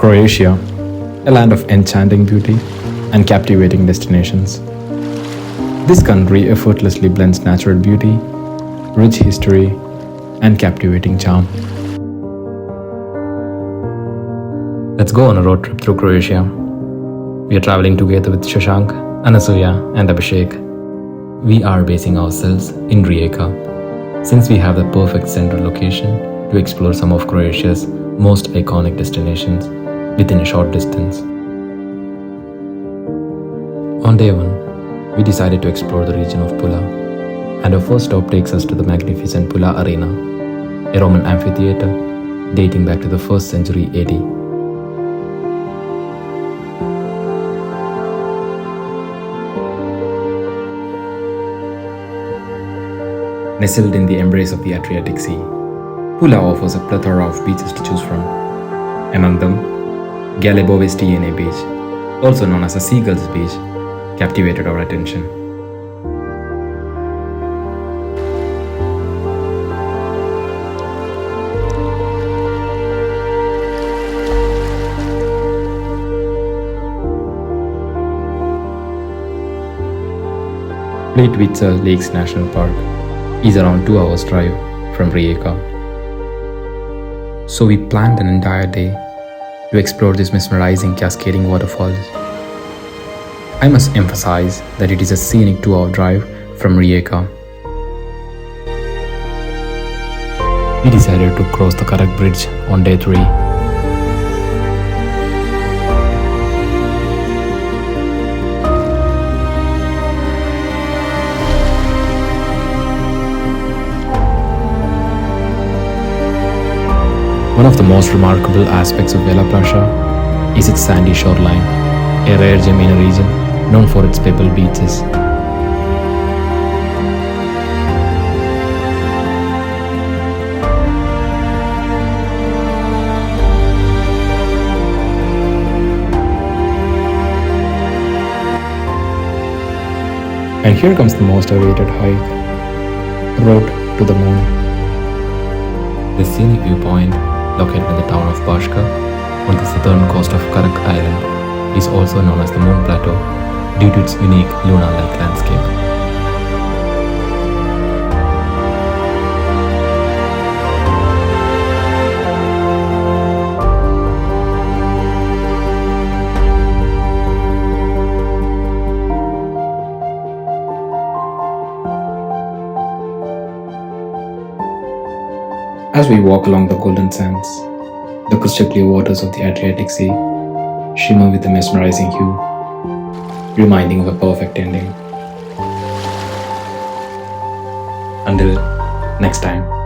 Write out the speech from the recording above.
Croatia, a land of enchanting beauty and captivating destinations. This country effortlessly blends natural beauty, rich history, and captivating charm. Let's go on a road trip through Croatia. We are traveling together with Shashank, Anasuya, and Abhishek. We are basing ourselves in Rijeka, since we have the perfect central location to explore some of Croatia's most iconic destinations within a short distance. On day 1, we decided to explore the region of Pula, and our first stop takes us to the magnificent Pula Arena, a Roman amphitheater dating back to the 1st century AD. Nestled in the embrace of the Adriatic Sea, Pula offers a plethora of beaches to choose from. Among them, Galebove Stijene Beach, also known as the Seagulls Beach, captivated our attention. Plitvice Lakes National Park is around 2 hours drive from Rijeka. So we planned an entire day to explore these mesmerizing cascading waterfalls. I must emphasize that it is a scenic 2-hour drive from Rijeka. We decided to cross the Krk Bridge on day 3. One of the most remarkable aspects of Vela Plaza is its sandy shoreline, a rare gem in a region known for its pebble beaches. And here comes the most awaited hike, the road to the Mond. The scenic viewpoint, located in the town of Baska on the southern coast of Krk Island, is also known as the Mond Plateau due to its unique Luna-like landscape. As we walk along the golden sands, the crystal clear waters of the Adriatic Sea shimmer with a mesmerizing hue, reminding of a perfect ending. Until next time.